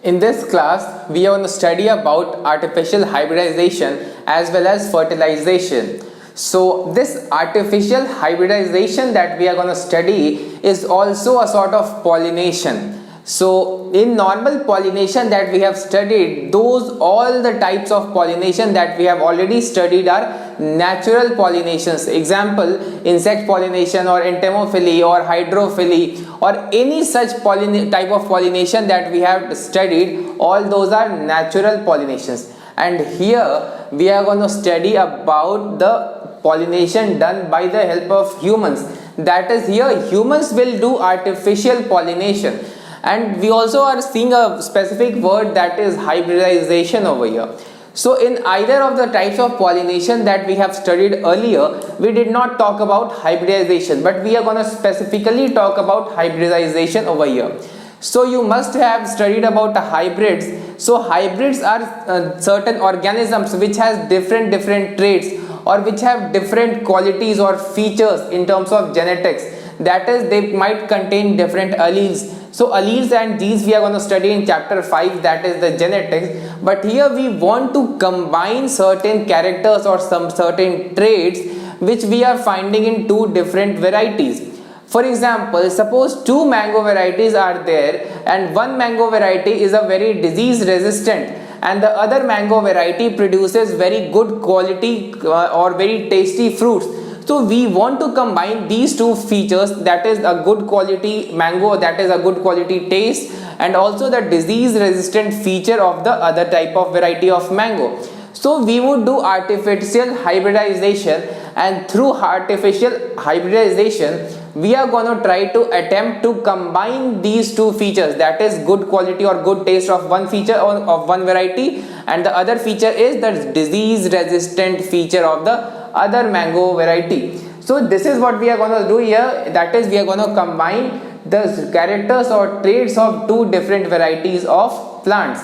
In this class, we are going to study about artificial hybridization as well as fertilization. So this artificial hybridization that we are going to study is also a sort of pollination. So in normal pollination that we have studied, all the types of pollination that we have already studied are natural pollinations. Example, insect pollination or entomophily or hydrophily or any such type of pollination that we have studied, all those are natural pollinations. And here we are going to study about the pollination done by the help of humans. That is, here humans will do artificial pollination. And we also are seeing a specific word, that is hybridization over here. So in either of the types of pollination that we have studied earlier, we did not talk about hybridization, but we are going to specifically talk about hybridization over here. So you must have studied about the hybrids. So hybrids are certain organisms which has different traits or which have different qualities or features in terms of genetics. That is, they might contain different alleles. So alleles and genes we are going to study in chapter 5, that is the genetics. But here we want to combine certain characters or some certain traits which we are finding in two different varieties. For example, suppose two mango varieties are there and one mango variety is a very disease resistant and the other mango variety produces very good quality or very tasty fruits. So we want to combine these two features, that is a good quality mango, that is a good quality taste, and also the disease resistant feature of the other type of variety of mango. So we would do artificial hybridization, and through artificial hybridization we are going to try to attempt to combine these two features, that is good quality or good taste of one feature of one variety, and the other feature is the disease resistant feature of the other mango variety. So this is what we are going to do here, that is we are going to combine the characters or traits of two different varieties of plants.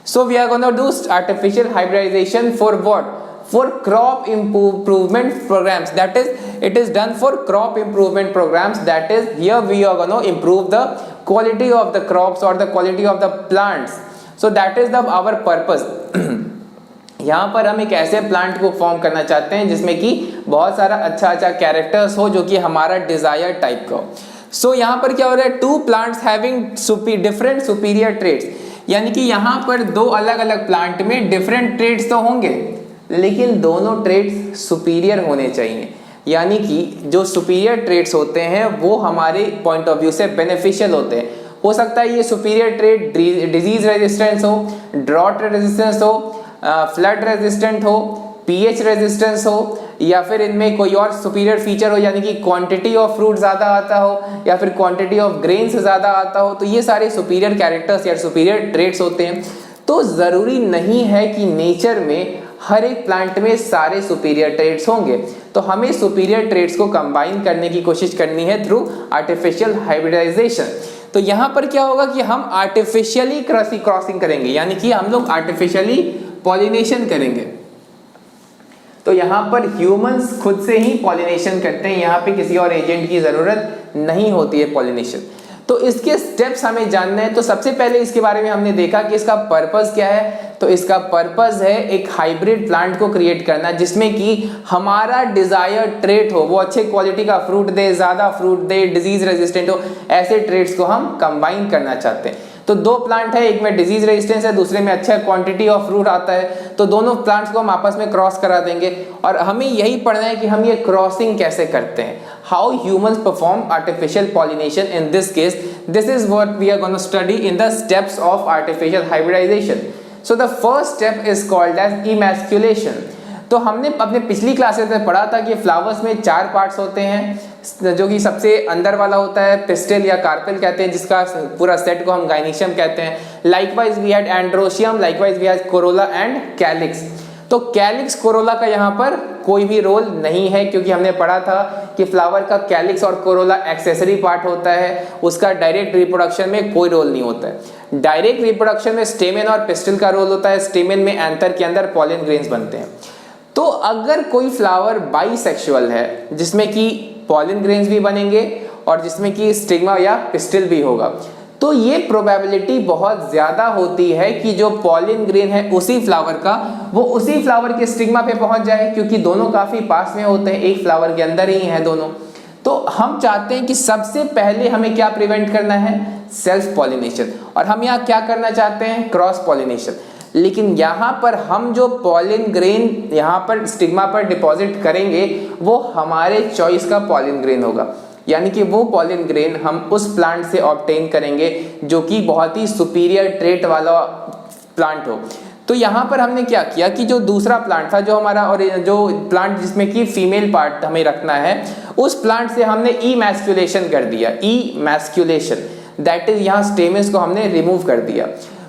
So we are going to do artificial hybridization for what? For crop improvement programs. That is, it is done for crop improvement programs. That is, here we are going to improve the quality of the crops or the quality of the plants. So that is our purpose. यहाँ पर हम एक ऐसे plant को form करना चाहते हैं जिसमें कि बहुत सारा अच्छा कैरेक्टर्स हो जो कि हमारा डिजायर टाइप का हो. सो यहाँ पर क्या हो रहा है, two plants having different superior traits, यानी कि यहाँ पर दो अलग अलग प्लांट में डिफरेंट ट्रेट्स तो होंगे लेकिन दोनों ट्रेट्स सुपीरियर होने चाहिए. यानी कि जो सुपीरियर ट्रेट्स होते हैं वो हमारे पॉइंट ऑफ व्यू से बेनिफिशियल होते हैं. हो सकता है ये सुपीरियर ट्रेट डिजीज रेजिस्टेंस हो, ड्रॉट रेजिस्टेंस हो, फ्लड रेजिस्टेंट हो, पीएच रेजिस्टेंस हो, या फिर इनमें कोई और सुपीरियर फीचर हो, यानी कि क्वांटिटी ऑफ फ्रूट ज़्यादा आता हो या फिर क्वांटिटी ऑफ ग्रेन्स ज़्यादा आता हो. तो ये सारे सुपीरियर कैरेक्टर्स या सुपीरियर ट्रेट्स होते हैं. तो ज़रूरी नहीं है कि नेचर में हर एक प्लांट में सारे सुपीरियर ट्रेट्स होंगे. तो हमें सुपीरियर ट्रेट्स को कंबाइन करने की कोशिश करनी है थ्रू आर्टिफिशियल हाइब्रिडाइजेशन. तो यहाँ पर क्या होगा कि हम आर्टिफिशियली क्रॉसिंग करेंगे, यानी कि हम लोग आर्टिफिशियली पॉलिनेशन करेंगे. तो यहाँ पर ह्यूमंस खुद से ही पॉलिनेशन करते हैं, यहाँ पे किसी और एजेंट की ज़रूरत नहीं होती है पॉलिनेशन. तो इसके स्टेप्स हमें जानना है. तो सबसे पहले इसके बारे में हमने देखा कि इसका पर्पस क्या है. तो इसका पर्पस है एक हाइब्रिड प्लांट को क्रिएट करना जिसमें कि हमारा डिजायर ट्रेट हो, वो अच्छे क्वालिटी का फ्रूट दे, ज़्यादा फ्रूट दे, डिजीज रेजिस्टेंट हो. ऐसे ट्रेट्स को हम कंबाइन करना चाहते हैं. तो दो प्लांट है, एक में डिजीज रेजिस्टेंस है, दूसरे में अच्छा क्वांटिटी ऑफ फ्रूट आता है. तो दोनों प्लांट्स को हम आपस में क्रॉस करा देंगे और हमें यही पढ़ना है कि हम ये क्रॉसिंग कैसे करते हैं. How humans perform artificial pollination. In this case this is what we are going to study in the steps of artificial hybridisation. So the first step is called as emasculation. तो हमने अपने पिछली classes में पढ़ा था कि flowers में 4 parts होते हैं, जो कि सबसे अंदर वाला होता है पिस्टिल या कार्पेल कहते हैं, जिसका पूरा सेट को हम गाइनिशियम कहते हैं. Likewise we had androecium, likewise we had corolla and calyx. तो कैलिक्स कोरोला का यहाँ पर कोई भी रोल नहीं है, क्योंकि हमने पढ़ा था कि फ्लावर का कैलिक्स और कोरोला एक्सेसरी पार्ट होता है, उसका डायरेक्ट रिप्रोडक्शन में कोई रोल नहीं होता है. डायरेक्ट रिप्रोडक्शन में स्टेमेन और पिस्टिल का रोल होता है. स्टेमेन में एंथर के अंदर पॉलन ग्रेन्स बनते हैं. तो अगर कोई फ्लावर बाइसेक्सुअल है जिसमें कि पॉलन ग्रेन्स भी बनेंगे और जिसमें कि स्टिग्मा या पिस्टिल भी होगा, तो ये प्रोबेबिलिटी बहुत ज़्यादा होती है कि जो पॉलिन ग्रेन है उसी फ्लावर का वो उसी फ्लावर के स्टिग्मा पे पहुंच जाए, क्योंकि दोनों काफ़ी पास में होते हैं, एक फ्लावर के अंदर ही है दोनों। तो हम चाहते हैं कि सबसे पहले हमें क्या प्रिवेंट करना है, सेल्फ पॉलिनेशन, और हम यहाँ क्या करना चाहते हैं, क्रॉस पॉलिनेशन। लेकिन यहाँ पर हम जो पॉलिन ग्रेन यहाँ पर स्टिग्मा पर डिपॉजिट करेंगे वो हमारे चॉइस का पॉलिन ग्रेन होगा, यानी कि वो पॉलिन ग्रेन हम उस प्लांट से ऑब्टेन करेंगे जो कि बहुत ही सुपीरियर ट्रेट वाला प्लांट हो। तो यहाँ पर हमने क्या किया कि जो दूसरा प्लांट था जो हमारा, और जो प्लांट जिसमें कि फीमेल पार्ट हमें रखना है, उस प्लांट से हमने इमैस्कुलेशन कर दिया, इमैस्कुलेशन, दैट इज यहाँ स्टेमन्स को हमने रिमूव कर दिया।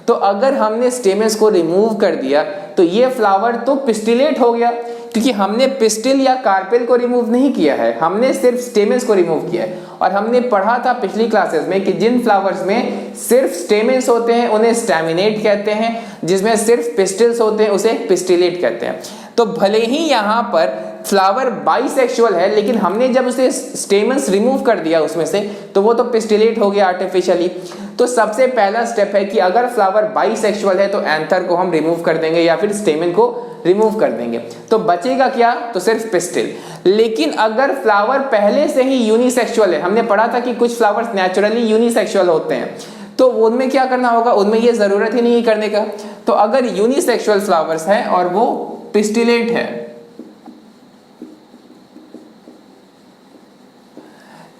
तो अगर हमने स्टेमन्स को रिमूव कर दिया तो ये फ्लावर तो पिस्टिलेट हो गया, क्योंकि हमने पिस्टिल या कार्पेल को रिमूव नहीं किया है, हमने सिर्फ स्टेमन्स को रिमूव किया है। और हमने पढ़ा था पिछली क्लासेस में कि जिन फ्लावर्स में सिर्फ स्टेमन्स होते हैं उन्हें स्टैमिनेट कहते हैं, जिसमें सिर्फ पिस्टिल्स होते हैं उसे पिस्टिलेट कहते हैं। तो भले ही यहाँ पर फ्लावर बाइसेक्सुअल है, लेकिन हमने जब उसे स्टेमन्स रिमूव कर दिया उसमें से, तो वो तो पिस्टिलेट हो गया आर्टिफिशियली। तो सबसे पहला स्टेप है कि अगर फ्लावर बाइसेक्सुअल है तो एंथर को हम रिमूव कर देंगे या फिर स्टेमन को रिमूव कर देंगे, तो बचेगा क्या, तो सिर्फ पिस्टिल। लेकिन अगर फ्लावर पहले से ही यूनिसेक्सुअल है, हमने पढ़ा था कि कुछ फ्लावर्स नेचुरली यूनिसेक्सुअल होते हैं, तो उनमें क्या करना होगा, उनमें ये जरूरत ही नहीं करने का। तो अगर यूनिसेक्सुअल फ्लावर्स है और वो पिस्टिलेट है,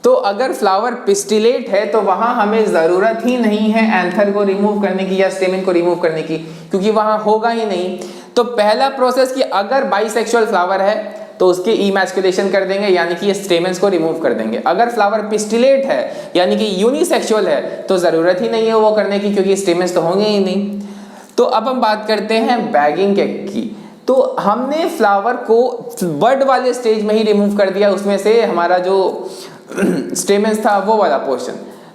तो अगर फ्लावर पिस्टिलेट है तो वहां हमें जरूरत ही नहीं है एंथर को रिमूव करने की या स्टेमन को रिमूव करने की, क्योंकि वहां होगा ही नहीं। तो पहला प्रोसेस कि अगर बाइसेक्सुअल फ्लावर है तो उसकी इमैस्कुलेशन कर देंगे, यानी कि स्टेमन्स को रिमूव कर देंगे। अगर फ्लावर पिस्टिलेट है यानी कि यूनिसेक्सुअल है तो जरूरत ही नहीं है वो करने की, क्योंकि स्टेमन्स तो होंगे ही नहीं। तो अब हम बात करते हैं बैगिंग की। तो हमने फ्लावर को बड वाले स्टेज में ही रिमूव कर दिया, उसमें से हमारा जो स्टेमन्स था वो वाला पोर्शन।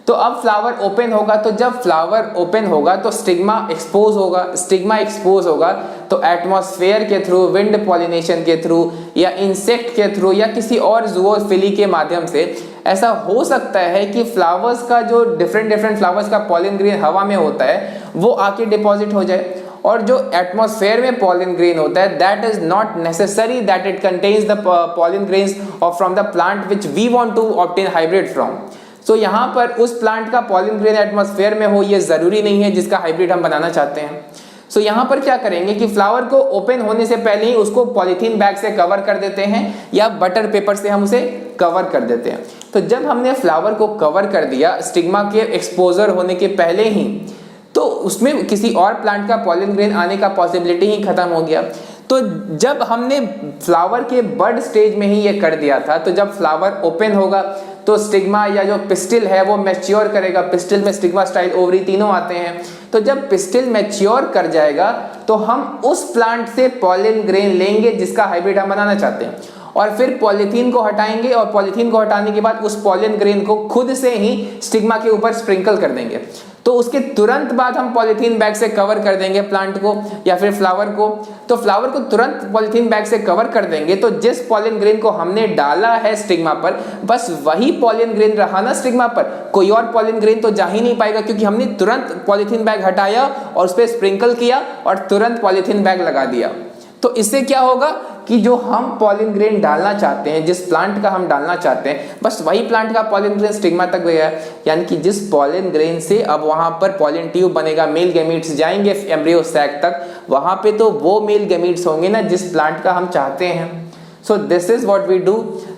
तो अब फ्लावर ओपन होगा, तो जब फ्लावर ओपन होगा तो स्टिग्मा एक्सपोज होगा। स्टिग्मा एक्सपोज होगा तो एटमॉस्फेयर के थ्रू, विंड पॉलिनेशन के थ्रू या इंसेक्ट के थ्रू या किसी और जूओफिली के माध्यम से ऐसा हो सकता है कि फ्लावर्स का जो डिफरेंट फ्लावर्स का पॉलिन ग्रेन हवा में होता है वो आके डिपॉजिट हो जाए। और जो एटमॉस्फेयर में पॉलिन ग्रेन होता है that is not necessary that it contains the pollen grains of from the plant which we want to obtain hybrid from. So यहाँ पर उस प्लांट का पॉलिन ग्रेन एटमॉस्फेयर में हो ये जरूरी नहीं है जिसका हाइब्रिड हम बनाना चाहते हैं। सो यहाँ पर क्या करेंगे कि फ्लावर को ओपन होने से पहले ही उसको पॉलीथीन बैग से कवर कर देते हैं या बटर पेपर से हम उसे कवर कर देते हैं। तो जब हमने फ्लावर को कवर कर दिया स्टिग्मा के एक्सपोजर होने के पहले ही, तो उसमें किसी और प्लांट का पॉलिन ग्रेन आने का पॉसिबिलिटी ही खत्म हो गया। तो जब हमने फ्लावर के बड स्टेज में ही ये कर दिया था, तो जब फ्लावर ओपन होगा तो स्टिग्मा या जो पिस्टिल है वो मैच्योर करेगा। पिस्टिल में स्टिग्मा, स्टाइल, ओवरी तीनों आते हैं। तो जब पिस्टिल मैच्योर कर जाएगा तो हम उस प्लांट से पॉलिन ग्रेन लेंगे जिसका हाइब्रिड हम बनाना चाहते हैं, और फिर पॉलीथीन को हटाएंगे, और पॉलीथीन को हटाने के बाद उस पॉलिन ग्रेन को खुद से ही स्टिग्मा के ऊपर स्प्रिंकल कर देंगे। तो उसके तुरंत बाद हम पॉलीथीन बैग से कवर कर देंगे प्लांट को या फिर फ्लावर को। तो फ्लावर को तुरंत पॉलीथीन बैग से कवर कर देंगे, तो जिस पॉलिन ग्रेन को हमने डाला है स्टिग्मा पर बस वही पॉलिन ग्रेन रहा ना स्टिग्मा पर, कोई और पॉलिन ग्रेन तो जा ही नहीं पाएगा, क्योंकि हमने तुरंत पॉलीथीन बैग हटाया और उस पर स्प्रिंकल किया और तुरंत पॉलीथीन बैग लगा दिया। तो इससे क्या होगा कि जो हम पॉलिन ग्रेन डालना चाहते हैं, जिस प्लांट का हम डालना चाहते हैं, बस वही प्लांट का पॉलिन ग्रेन स्टिग्मा तक गया है। यानी कि जिस पॉलिन ग्रेन से अब वहां पर पॉलिन ट्यूब बनेगा, मेल गैमीट्स जाएंगे एम्ब्रियो सैक तक, वहां पे तो वो मेल गैमीट्स होंगे ना जिस प्लांट का हम चाहते हैं। So this is what we do.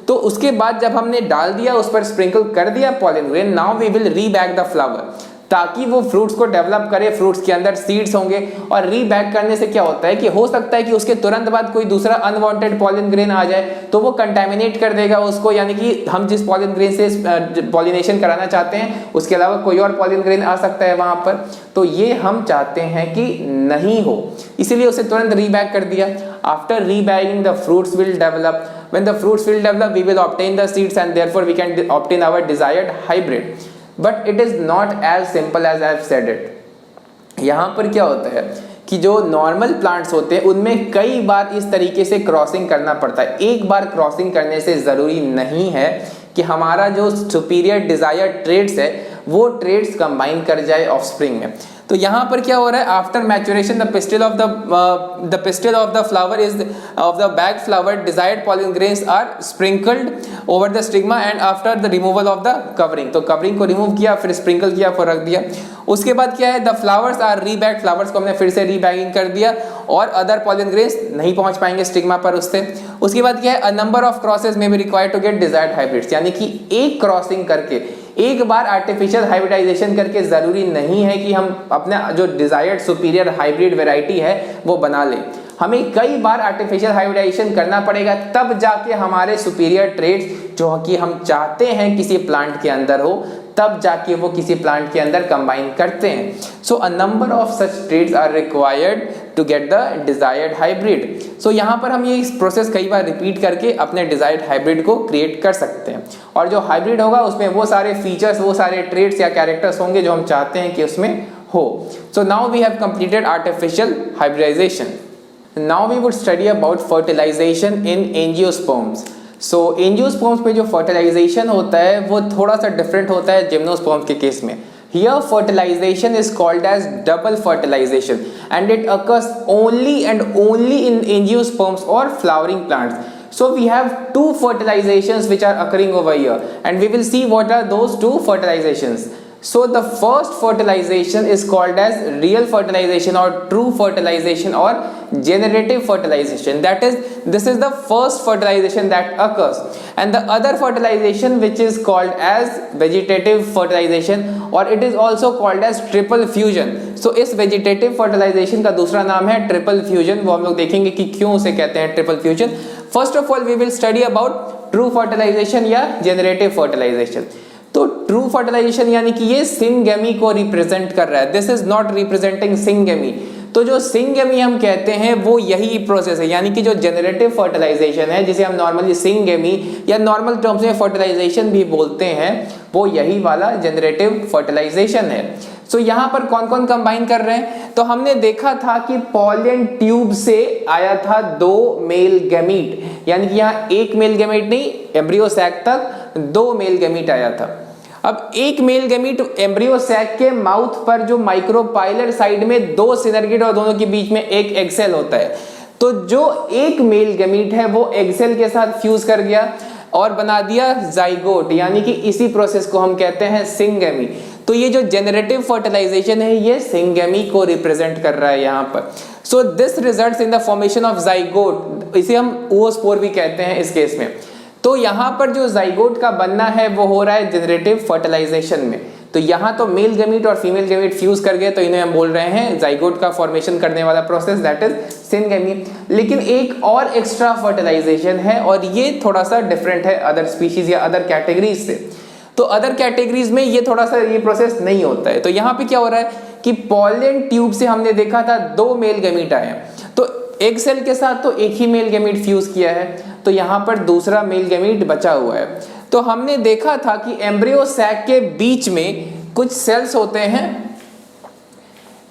तो उसके बाद जब हमने डाल दिया, उस पर स्प्रिंकल कर दिया pollen grain, now we will rebag the flower ताकि वो फ्रूट्स को डेवलप करे। फ्रूट्स के अंदर सीड्स होंगे, और रीबैग करने से क्या होता है कि हो सकता है कि उसके तुरंत बाद कोई दूसरा अनवांटेड पॉलिन ग्रेन आ जाए तो वो कंटामिनेट कर देगा उसको, यानी कि हम जिस पॉलिन ग्रेन से पॉलिनेशन कराना चाहते हैं उसके अलावा कोई और पॉलिन ग्रेन आ सकता है वहां पर। तो ये हम चाहते हैं कि नहीं हो, इसीलिए उसे तुरंत रीबैग कर दिया। After rebagging the fruits will develop, when the fruits will develop we will obtain the seeds and therefore we can obtain our desired hybrid. But it is not as simple as I have said it. यहाँ पर क्या होता है कि जो normal plants होते हैं उनमें कई बार इस तरीके से क्रॉसिंग करना पड़ता है। एक बार क्रॉसिंग करने से ज़रूरी नहीं है कि हमारा जो सुपीरियर डिज़ायर ट्रेड्स है वो ट्रेड्स कंबाइन कर जाए ऑफस्प्रिंग में। तो यहाँ पर क्या हो रहा है, after maturation the pistil of the flower is off the bag flower desired pollen grains are sprinkled over the stigma and after the removal of the covering. तो कवरिंग को रिमूव किया, फिर स्प्रिंकल किया, फिर रख दिया। उसके बाद क्या है, the flowers are rebag, flowers को हमने फिर से रीबैगिंग कर दिया और अदर पॉलन ग्रेन्स नहीं पहुंच पाएंगे स्टिग्मा पर उससे। उसके बाद क्या है, a number of crosses may be required to get desired hybrids, यानी कि एक क्रॉसिंग करके, एक बार आर्टिफिशियल हाइब्रिडाइजेशन करके जरूरी नहीं है कि हम अपना जो डिजायर्ड सुपीरियर हाइब्रिड वैरायटी है वो बना लें। हमें कई बार आर्टिफिशियल हाइब्रिडाइजेशन करना पड़ेगा, तब जाके हमारे सुपीरियर ट्रेड्स जो कि हम चाहते हैं किसी प्लांट के अंदर हो, तब जाके वो किसी प्लांट के अंदर कंबाइन करते हैं। So a number of such trades are required to get the desired hybrid. So यहाँ पर हम ये इस प्रोसेस कई बार रिपीट करके अपने डिजायर्ड हाइब्रिड को क्रिएट कर सकते हैं, और जो हाइब्रिड होगा उसमें वो सारे फीचर्स, वो सारे ट्रेड्स या कैरेक्टर्स होंगे जो हम चाहते हैं कि उसमें हो। So now we have completed artificial hybridisation. Now we would study about fertilisation in angiosperms. So angiosperms पे जो फर्टिलाइजेशन होता है वो थोड़ा सा डिफरेंट होता है जिम्नोस्पर्म्स के केस में। Here fertilization is called as double fertilization and it occurs only and only in angiosperms or flowering plants. So we have two fertilizations which are occurring over here and we will see what are those two fertilizations. So the first fertilization is called as real fertilization or true fertilization or generative fertilization. That is, this is the first fertilization that occurs, and the other fertilization which is called as vegetative fertilization or it is also called as triple fusion. So इस vegetative fertilization का दूसरा नाम है triple fusion। वो हम लोग देखेंगे कि क्यों उसे कहते हैं triple fusion। First of all we will study about true fertilization या generative fertilization। तो ट्रू फर्टिलाइजेशन यानी कि ये सिंगेमी को रिप्रेजेंट कर रहा है, this is not representing syngamy. तो जो सिंगेमी हम कहते हैं वो यही प्रोसेस है, यानी कि जो जेनरेटिव फर्टिलाइजेशन है जिसे हम नॉर्मली सिंगेमी या नॉर्मल टर्म्स में फर्टिलाइजेशन भी बोलते हैं, वो यही वाला जेनरेटिव फर्टिलाइजेशन है। सो यहाँ पर कौन कौन कंबाइन कर रहे हैं, तो हमने देखा था कि पॉलन ट्यूब से आया था दो मेल गैमीट, यानी कि यहाँ एक मेल गैमीट नहीं, एम्ब्रियो सैक तक दो मेल गैमीट आया था। अब एक मेल गैमीट एम्ब्रियो सैक के माउथ पर जो माइक्रोपाइलर साइड में दो सिनर्गिड और दोनों के बीच में एक एग सेल होता है, तो जो एक मेल गैमीट है वो एग सेल के साथ फ्यूज कर गया और बना दिया जाइगोट, यानी कि इसी प्रोसेस को हम कहते हैं सिंगेमी। तो ये जो जेनरेटिव फर्टिलाइजेशन है ये सिंगेमी को रिप्रेजेंट कर रहा है यहाँ पर। So this results in the formation of zygote, इसे हम ओस्पोर भी कहते हैं इस केस में। तो यहाँ पर जो जाइगोट का बनना है वो हो रहा है जेनरेटिव फर्टिलाइजेशन में। तो यहाँ तो मेल गैमीट और फीमेल गैमीट फ्यूज कर गए, तो इन्हें हम बोल रहे हैं जाइगोट का फॉर्मेशन करने वाला प्रोसेस, दैट इज सिंगेमी। लेकिन एक और एक्स्ट्रा फर्टिलाइजेशन है और ये थोड़ा सा डिफरेंट है अदर स्पीशीज या अदर कैटेगरीज से। तो अदर कैटेगरीज में ये थोड़ा सा ये प्रोसेस नहीं होता है। तो यहाँ पे क्या हो रहा है कि पॉलन ट्यूब से हमने देखा था दो मेल गैमीट आए हैं, तो एग सेल के साथ तो एक ही मेल गैमीट फ्यूज किया है, तो यहाँ पर दूसरा मेल गैमीट बचा हुआ है। तो हमने देखा था कि एम्ब्रियो सैक के बीच में कुछ सेल्स होते हैं,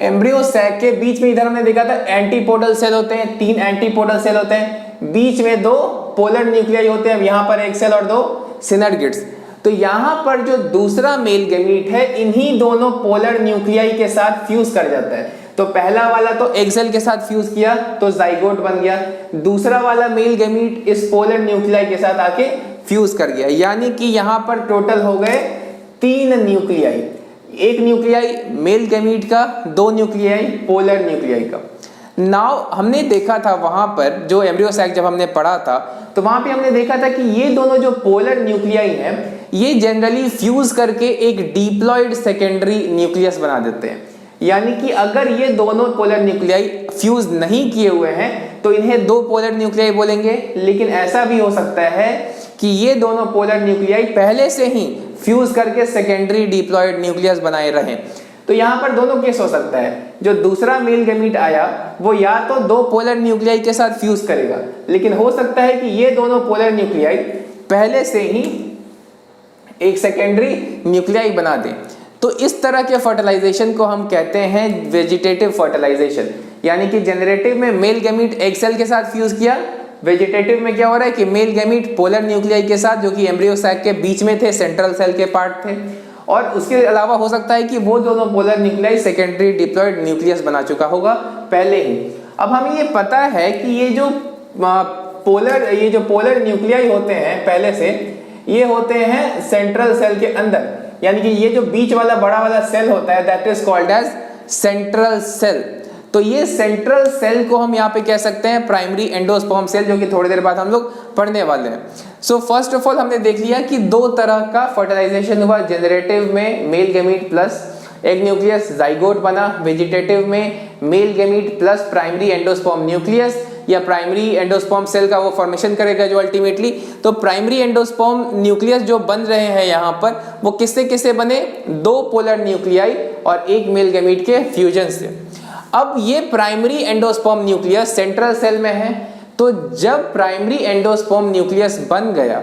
एम्ब्रियो सैक के बीच में इधर हमने देखा था एंटीपोडल सेल होते हैं, तीन एंटीपोडल सेल होते हैं, बीच में दो पोलर न्यूक्लियाई होते हैं, यहाँ पर एक सेल और दो सिनर्गिड्स। तो यहाँ पर जो दूसरा मेल गैमीट है इन्हीं दोनों पोलर न्यूक्लियाई के साथ फ्यूज कर जाता है। तो पहला वाला तो एग सेल के साथ फ्यूज किया तो जाइगोट बन गया, दूसरा वाला मेल गैमीट इस पोलर न्यूक्लियाई के साथ आके फ्यूज कर गया, यानी कि यहाँ पर टोटल हो गए तीन न्यूक्लियाई, एक न्यूक्लियाई मेल गैमीट का, दो न्यूक्लियाई पोलर न्यूक्लियाई का। नाउ हमने देखा था वहां पर जो एम्ब्रियो सैक जब हमने पढ़ा था तो वहां पे हमने देखा था कि ये दोनों जो पोलर न्यूक्लियाई हैं ये जनरली फ्यूज करके एक डिप्लॉयड सेकेंडरी न्यूक्लियस बना देते हैं, यानी कि अगर ये दोनों पोलर न्यूक्लियाई फ्यूज नहीं किए हुए हैं तो इन्हें दो पोलर न्यूक्लियाई बोलेंगे। लेकिन ऐसा भी हो सकता है कि ये दोनों पोलर न्यूक्लियाई पहले से ही फ्यूज करके सेकेंडरी डिप्लॉयड न्यूक्लियस बनाए रहे। तो यहाँ पर दोनों केस हो सकता है, जो दूसरा मेल गैमीट आया वो या तो दो पोलर न्यूक्लियाई के साथ फ्यूज करेगा, लेकिन हो सकता है कि ये दोनों पोलर न्यूक्लियाई पहले से ही एक सेकेंडरी न्यूक्लियाई बना दें। तो इस तरह के फर्टिलाइजेशन को हम कहते हैं वेजिटेटिव फर्टिलाइजेशन, यानी कि जेनरेटिव में मेल गैमीट एग सेल के साथ फ्यूज किया, वेजिटेटिव में क्या हो रहा है कि मेल गैमीट पोलर न्यूक्लियाई के साथ जो कि एम्ब्रियो सैक के बीच में थे, सेंट्रल सेल के पार्ट थे, और उसके अलावा हो सकता है कि वो दोनों polar nuclei secondary diploid nucleus बना चुका होगा पहले ही। अब हमें ये पता है कि ये जो पोलर न्यूक्लियाई होते हैं पहले से, ये होते हैं सेंट्रल सेल के अंदर, यानी कि ये जो बीच वाला बड़ा वाला सेल होता है that is called as central cell. तो ये सेंट्रल सेल को हम यहाँ पे कह सकते हैं प्राइमरी एंडोस्पर्म सेल, जो कि थोड़ी देर बाद हम लोग पढ़ने वाले हैं। सो फर्स्ट ऑफ ऑल हमने देख लिया कि दो तरह का फर्टिलाइजेशन हुआ। जनरेटिव में मेल गैमीट प्लस एक न्यूक्लियस जाइगोट बना, वेजिटेटिव में male gamete plus primary endosperm nucleus या प्राइमरी एंडोस्पर्म सेल का वो फॉर्मेशन करेगा जो अल्टीमेटली। तो प्राइमरी एंडोस्पर्म न्यूक्लियस जो बन रहे हैं यहाँ पर, वो किससे किससे बने, दो पोलर न्यूक्लियाई और एक मेल गैमीट के फ्यूजन से। अब ये primary endosperm nucleus central cell में है, तो जब प्राइमरी एंडोस्पर्म न्यूक्लियस बन गया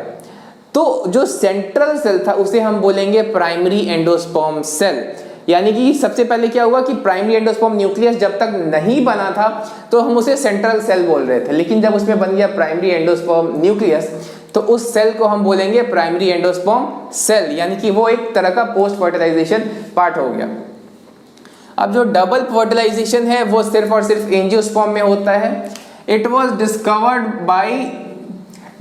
तो जो सेंट्रल सेल था उसे हम बोलेंगे प्राइमरी एंडोस्पर्म सेल। यानी कि सबसे पहले क्या हुआ कि प्राइमरी एंडोस्पर्म न्यूक्लियस जब तक नहीं बना था तो हम उसे सेंट्रल सेल बोल रहे थे, लेकिन जब उसमें बन गया प्राइमरी एंडोस्पर्म न्यूक्लियस तो उस सेल को हम बोलेंगे प्राइमरी एंडोस्पर्म सेल, यानी कि वो एक तरह का पोस्ट फर्टिलाइजेशन पार्ट हो गया। अब जो डबल फर्टिलाइजेशन है वो सिर्फ और सिर्फ एंजियोस्पर्म में होता है। It was discovered by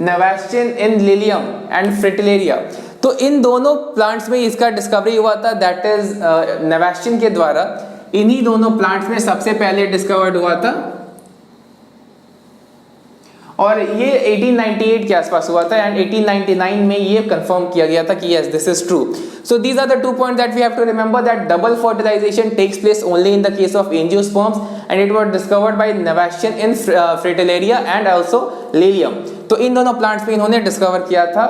Nawaschin in Lilium and Fritillaria. तो इन दोनों प्लांट्स में इसका डिस्कवरी हुआ था, दैट इज नेवास्टिन के द्वारा। इन्हीं दोनों प्लांट्स में सबसे पहले डिस्कवर्ड हुआ था और ये 1898 के आसपास हुआ था एंड 1899 में ये कंफर्म किया गया था कि yes this is true. So these are the 2 points that we have to remember, that double fertilization takes place only in the case of angiosperms and it was discovered by Navastian in Fritillaria and also Lilium। तो इन दोनों plants में इन्होंने discover किया था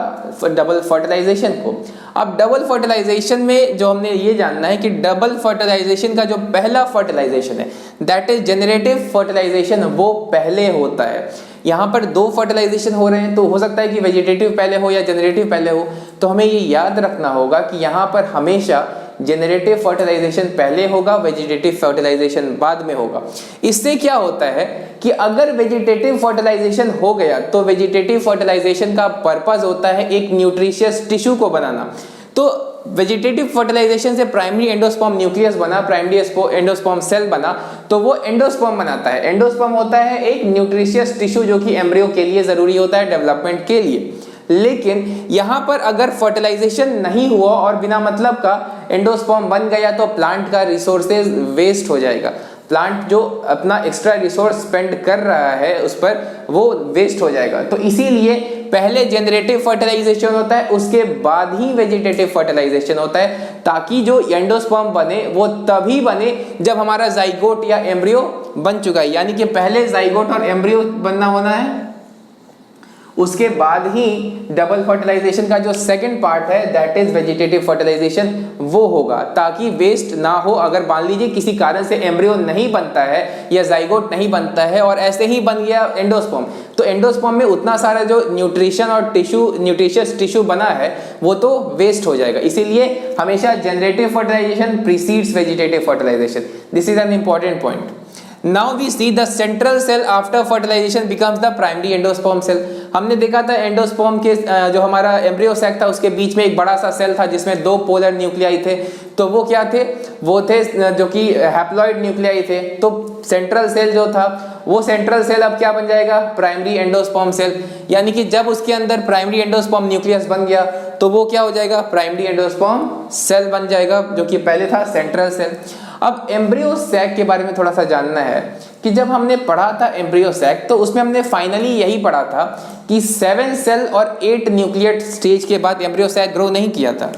double fertilisation को। अब double fertilisation में जो हमने ये जानना है कि डबल फर्टिलाइजेशन का जो पहला फर्टिलाइजेशन है दैट इज जेनरेटिव फर्टिलाइजेशन, वो पहले होता है। यहाँ पर दो फर्टिलाइजेशन हो रहे हैं, तो हो सकता है कि वेजिटेटिव पहले हो या जनरेटिव पहले हो। तो हमें ये याद रखना होगा कि यहाँ पर हमेशा जेनरेटिव फर्टिलाइजेशन पहले होगा, वेजिटेटिव फर्टिलाइजेशन बाद में होगा। इससे क्या होता है कि अगर वेजिटेटिव फर्टिलाइजेशन हो गया तो वेजिटेटिव फर्टिलाइजेशन का पर्पस होता है एक न्यूट्रिशियस टिश्यू को बनाना। तो वेजिटेटिव फर्टिलाइजेशन से प्राइमरी एंडोस्पर्म न्यूक्लियस बना, प्राइमरी एंडोस्पर्म सेल बना, तो वो एंडोस्पर्म बनाता है। एंडोस्पर्म होता है एक न्यूट्रिशियस टिश्यू जो कि एम्ब्रियो के लिए जरूरी होता है डेवलपमेंट के लिए। लेकिन यहाँ पर अगर फर्टिलाइजेशन नहीं हुआ और बिना मतलब का एंडोस्पर्म बन गया तो प्लांट का रिसोर्सेज वेस्ट हो जाएगा। प्लांट जो अपना एक्स्ट्रा रिसोर्स स्पेंड कर रहा है उस पर वो वेस्ट हो जाएगा। तो इसीलिए पहले जेनरेटिव फर्टिलाइजेशन होता है, उसके बाद ही वेजिटेटिव फर्टिलाइजेशन होता है, ताकि जो एंडोस्पर्म बने वो तभी बने जब हमारा जाइगोट या एम्ब्रियो बन चुका है। यानी कि पहले जाइगोट और एम्ब्रियो बनना होना है, उसके बाद ही डबल फर्टिलाइजेशन का जो सेकंड पार्ट है दैट इज वेजिटेटिव फर्टिलाइजेशन वो होगा, ताकि वेस्ट ना हो। अगर मान लीजिए किसी कारण से एम्ब्रियो नहीं बनता है या जाइगोट नहीं बनता है और ऐसे ही बन गया एंडोस्पर्म, तो एंडोस्पर्म में उतना सारा जो न्यूट्रिशन और न्यूट्रिशियस टिश्यू बना है वो तो वेस्ट हो जाएगा। इसीलिए हमेशा generative fertilisation precedes vegetative fertilisation. This is an important point. Now we see the central cell after fertilization becomes the primary endosperm cell। हमने देखा था एंडोस्पर्म के जो हमारा एम्ब्रियो सैक था उसके बीच में एक बड़ा सा सेल था जिसमें दो पोलर न्यूक्लियाई थे। तो वो क्या थे, वो थे जो कि हैप्लॉइड न्यूक्लियाई थे। तो सेंट्रल सेल जो था वो सेंट्रल सेल अब क्या बन जाएगा, प्राइमरी एंडोस्पर्म सेल। यानी कि जब उसके अंदर प्राइमरी एंडोस्पर्म न्यूक्लियस बन गया तो वो क्या हो जाएगा, प्राइमरी एंडोस्पर्म सेल बन जाएगा, जो कि पहले था सेंट्रल सेल। अब एम्ब्रियो सैक के बारे में थोड़ा सा जानना है कि जब हमने पढ़ा था एम्ब्रियो सैक तो उसमें हमने फाइनली यही पढ़ा था कि 7 सेल और 8 न्यूक्लिएट स्टेज के बाद एम्ब्रियो सैक ग्रो नहीं किया था।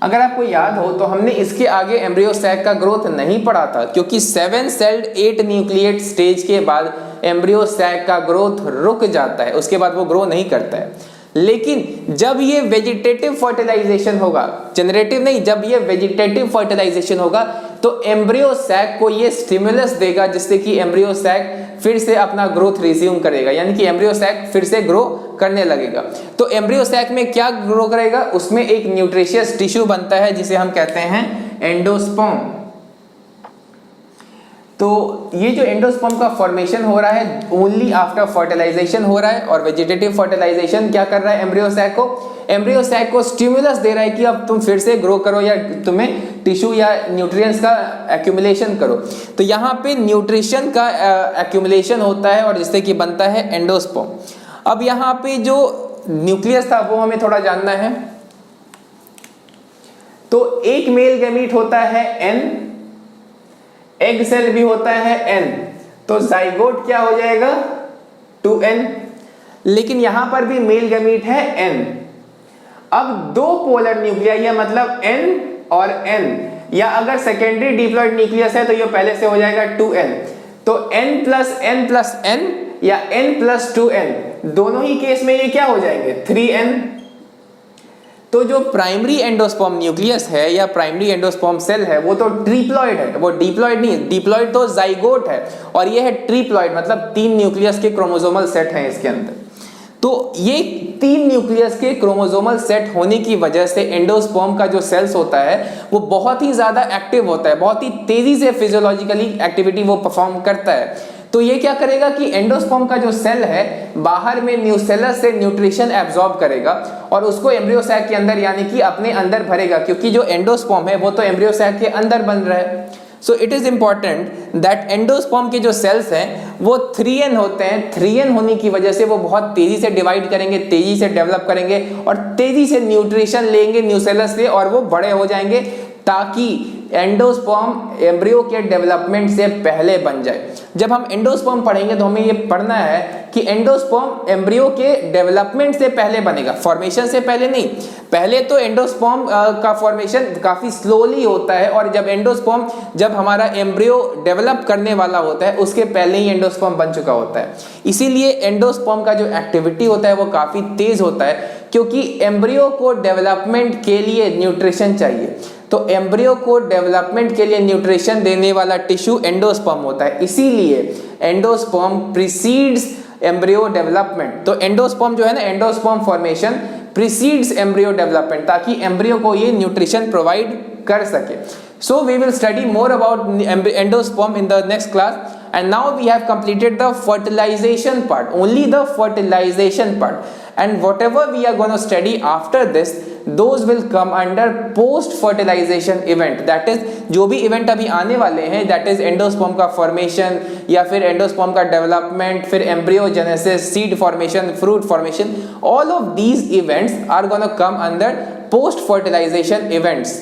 अगर आपको याद हो तो हमने इसके आगे एम्ब्रियो सैक का ग्रोथ नहीं पढ़ा था, क्योंकि 7 सेल्ड 8 न्यूक्लिएट स्टेज के बाद एम्ब्रियो सैक का ग्रोथ रुक जाता है, उसके बाद वो ग्रो नहीं करता है। लेकिन जब ये वेजिटेटिव फर्टिलाइजेशन होगा, जनरेटिव नहीं, जब ये वेजिटेटिव फर्टिलाइजेशन होगा तो एम्ब्रियो सैक को ये स्टिमुलस देगा जिससे कि एम्ब्रियो सैक फिर से अपना ग्रोथ रिज्यूम करेगा, यानी कि एम्ब्रियो सैक फिर से ग्रो करने लगेगा। तो एम्ब्रियो सैक में क्या ग्रो करेगा, उसमें एक न्यूट्रिशियस टिश्यू बनता है जिसे हम कहते हैं एंडोस्पर्म। तो ये जो एंडोस्पर्म का फॉर्मेशन हो रहा है ओनली आफ्टर फर्टिलाइजेशन हो रहा है, और वेजिटेटिव फर्टिलाइजेशन क्या कर रहा है एम्ब्रियो सैक को, एम्ब्रियो सैक को स्टिमुलस दे रहा है कि अब तुम फिर से ग्रो करो या तुम्हें टिश्यू या न्यूट्रिएंट्स का एक्यूमुलेशन करो। तो यहाँ पे न्यूट्रिशन का एक्यूमुलेशन होता है और जिससे कि बनता है एंडोस्पर्म। अब यहाँ पे जो न्यूक्लियस था वो हमें थोड़ा जानना है। तो एक मेल गैमीट होता है N, एग सेल भी होता है N, तो जाइगोट क्या हो जाएगा 2N, लेकिन यहां पर भी मेल गैमीट है N। अब दो पोलर न्यूक्लियाई है, मतलब N और N, या अगर सेकेंडरी डिप्लॉयड न्यूक्लियस है तो ये पहले से हो जाएगा 2N। तो N प्लस N या N प्लस 2N, दोनों ही केस में ये क्या हो जाएंगे 3N। तो जो प्राइमरी एंडोस्पर्म न्यूक्लियस है या प्राइमरी एंडोस्पर्म सेल है वो तो ट्रिप्लॉइड है, वो डिप्लॉइड नहीं है। डिप्लॉइड तो जाइगोट है और ये है ट्रिप्लॉइड, मतलब 3 न्यूक्लियस के क्रोमोसोमल सेट हैं इसके अंदर। तो ये 3 न्यूक्लियस के क्रोमोसोमल सेट होने की वजह से एंडोस्पर्म का जो सेल्स होता है वो बहुत ही ज्यादा एक्टिव होता है, बहुत ही तेजी से फिजियोलॉजिकली एक्टिविटी वो परफॉर्म करता है। तो ये क्या करेगा कि एंडोस्पर्म का जो सेल है बाहर में न्यूसेलस से न्यूट्रिशन एब्जॉर्ब करेगा और उसको एम्ब्रियो सैक के अंदर यानी कि अपने अंदर भरेगा, क्योंकि जो एंडोस्पर्म है वो तो एम्ब्रियो सैक के अंदर बन रहा है। So it is important that endosperm के जो सेल्स हैं वो 3N होते हैं। 3N होने की वजह से वो बहुत तेजी से डिवाइड करेंगे, तेजी से डेवलप करेंगे और तेजी से न्यूट्रिशन लेंगे न्यूसेलस से और वो बड़े हो जाएंगे, ताकि एंडोस्पर्म एम्ब्रियो के डेवलपमेंट से पहले बन जाए। जब हम एंडोस्पर्म पढ़ेंगे तो हमें ये पढ़ना है कि एंडोस्पर्म एम्ब्रियो के डेवलपमेंट से पहले बनेगा, फॉर्मेशन से पहले नहीं। पहले तो एंडोस्पर्म का फॉर्मेशन काफी स्लोली होता है और जब हमारा एम्ब्रियो डेवलप करने वाला होता है उसके पहले ही एंडोस्पर्म बन चुका होता है। इसीलिए एंडोस्पर्म का जो एक्टिविटी होता है वो काफी तेज होता है, क्योंकि एम्ब्रियो को डेवलपमेंट के लिए न्यूट्रिशन चाहिए। तो एम्ब्रियो को डेवलपमेंट के लिए न्यूट्रिशन देने वाला टिश्यू एंडोस्पर्म होता है, इसीलिए एंडोस्पर्म प्रीसीड्स एम्ब्रियो डेवलपमेंट। तो एंडोस्पर्म जो है ना, endosperm formation precedes embryo development, ताकि एम्ब्रियो को ये न्यूट्रिशन प्रोवाइड कर सके। So we will study more about endosperm in the next class, and now we have completed the fertilization part, only the fertilization part, and whatever we are going to study after this, those will come under post fertilization event, that is जो भी event अभी आने वाले हैं, that is endosperm का formation या फिर endosperm का development, फिर embryogenesis, seed formation, fruit formation, all of these events are going to come under post fertilization events.